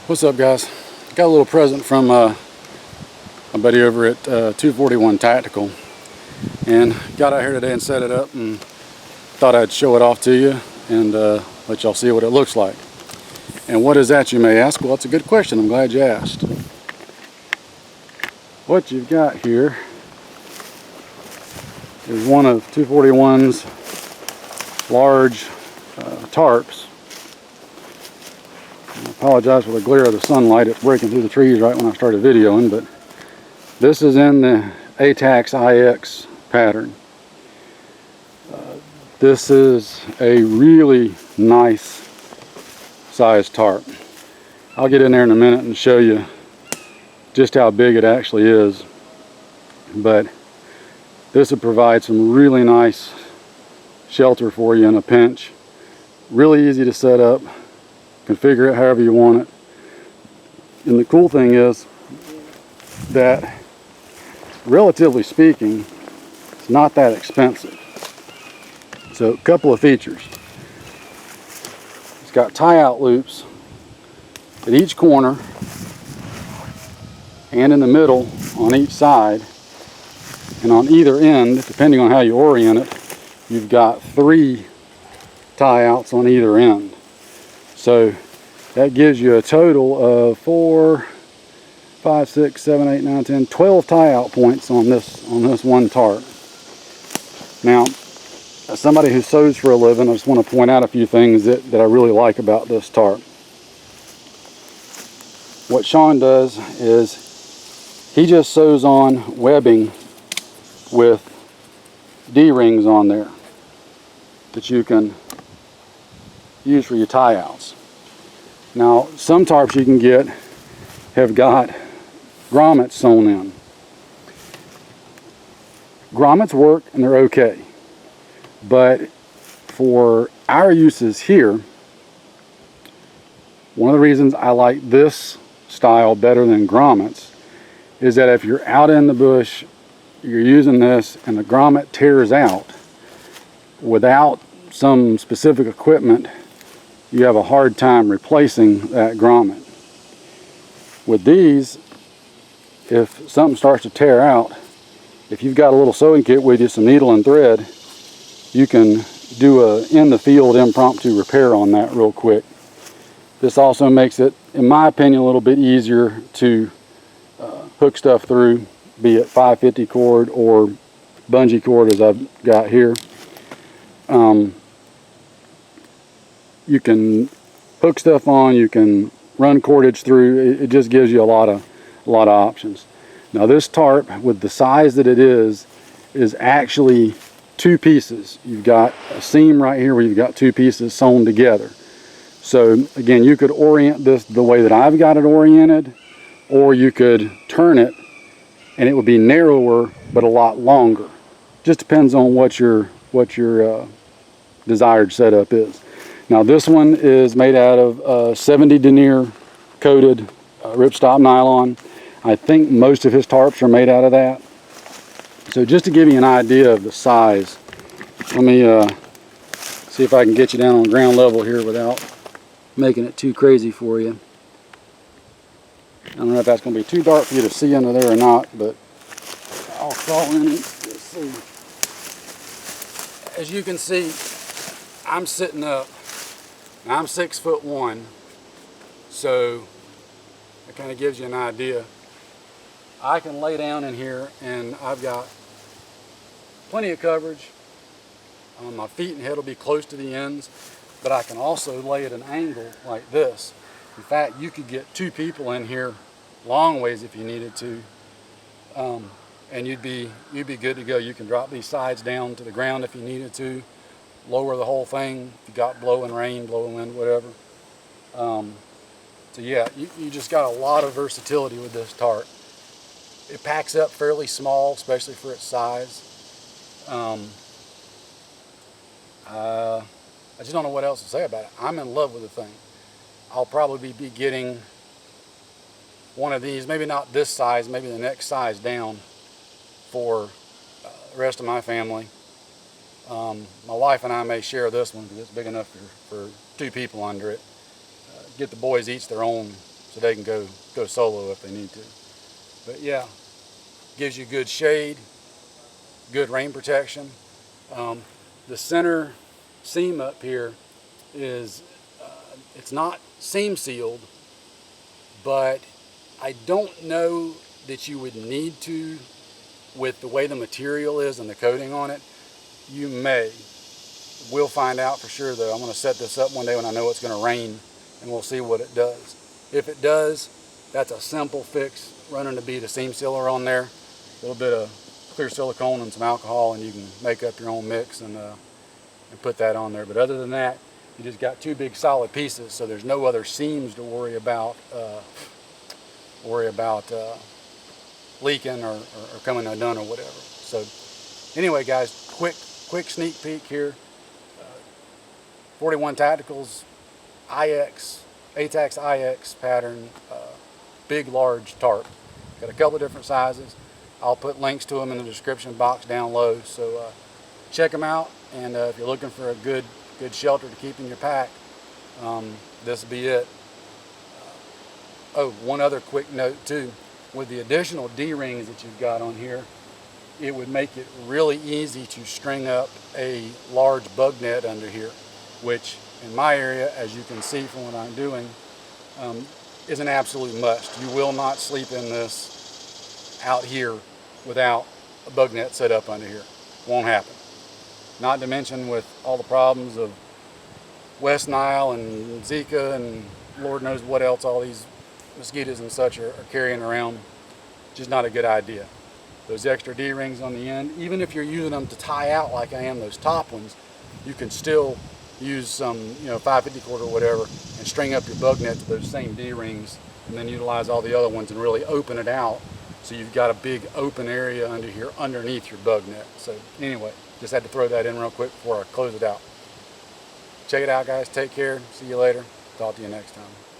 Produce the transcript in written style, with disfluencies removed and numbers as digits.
What's up, guys? Got a little present from my buddy over at 241 Tactical, and got out here today and set it up and thought I'd show it off to you and let y'all see what it looks like. And what is that, you may ask? Well, it's a good question. I'm glad you asked. What you've got here is one of 241's large tarps. I apologize for the glare of the sunlight. It's breaking through the trees right when I started videoing, but this is in the ATAX IX pattern. This is a really nice size tarp. I'll get in there in a minute and show you just how big it actually is, but this would provide some really nice shelter for you in a pinch. Really easy to set up. Configure it however you want it. And the cool thing is that, relatively speaking, it's not that expensive. So a couple of features. It's got tie-out loops at each corner and in the middle on each side, and on either end, depending on how you orient it, you've got 3 tie-outs on either end. So that gives you a total of 4, 5, 6, 7, 8, 9, 10, 12 tie-out points on this one tarp. Now, as somebody who sews for a living, I just want to point out a few things that I really like about this tarp. What Sean does is he just sews on webbing with D-rings on there that you can use for your tie-outs. Now, some tarps you can get have got grommets sewn in. Grommets work and they're okay, but for our uses here, one of the reasons I like this style better than grommets is that if you're out in the bush, you're using this and the grommet tears out without some specific equipment, you have a hard time replacing that grommet. With these, if something starts to tear out, if you've got a little sewing kit with you, some needle and thread, you can do a in-the-field impromptu repair on that real quick. This also makes it, in my opinion, a little bit easier to hook stuff through, be it 550 cord or bungee cord as I've got here. You can hook stuff on, you can run cordage through. It just gives you a lot of options. Now this tarp, with the size that it is actually 2 pieces. You've got a seam right here where you've got 2 pieces sewn together. So again, you could orient this the way that I've got it oriented, or you could turn it and it would be narrower but a lot longer. Just depends on what your desired setup is. Now this one is made out of 70 denier coated ripstop nylon. I think most of his tarps are made out of that. So just to give you an idea of the size, let me see if I can get you down on ground level here without making it too crazy for you. I don't know if that's going to be too dark for you to see under there or not, but I'll crawl in and see. As you can see, I'm sitting up. I'm 6'1", so it kind of gives you an idea. I can lay down in here and I've got plenty of coverage. My feet and head will be close to the ends, but I can also lay at an angle like this. In fact, you could get 2 people in here long ways if you needed to, and you'd be good to go. You can drop these sides down to the ground if you needed to, lower the whole thing if you got blowing rain, blowing wind, whatever. So yeah, you just got a lot of versatility with this tarp. It packs up fairly small, especially for its size. I just don't know what else to say about it. I'm in love with the thing. I'll probably be getting one of these, maybe not this size, maybe the next size down, for the rest of my family. My wife and I may share this one because it's big enough for 2 people under it. Get the boys each their own so they can go solo if they need to. But yeah, gives you good shade, good rain protection. The center seam up here is, it's not seam sealed, but I don't know that you would need to with the way the material is and the coating on it. You may. We'll find out for sure though. I'm going to set this up one day when I know it's going to rain, and we'll see what it does. If it does, that's a simple fix, running the bead of seam sealer on there, a little bit of clear silicone and some alcohol, and you can make up your own mix and put that on there. But other than that, you just got two big solid pieces, so there's no other seams to worry about leaking or coming undone or whatever. So anyway guys, quick sneak peek here. 41 Tacticals IX, ATAX IX pattern, big large tarp. Got a couple of different sizes. I'll put links to them in the description box down low, so check them out. And if you're looking for a good shelter to keep in your pack, this will be it. Oh, one other quick note too. With the additional D-rings that you've got on here, it would make it really easy to string up a large bug net under here, which in my area, as you can see from what I'm doing, is an absolute must. You will not sleep in this out here without a bug net set up under here. Won't happen. Not to mention with all the problems of West Nile and Zika and Lord knows what else all these mosquitoes and such are carrying around. Just not a good idea. Those extra D-rings on the end, even if you're using them to tie out like I am those top ones, you can still use some 550 cord or whatever and string up your bug net to those same D-rings, and then utilize all the other ones and really open it out so you've got a big open area under here underneath your bug net. So anyway, just had to throw that in real quick before I close it out. Check it out guys, take care, see you later, talk to you next time.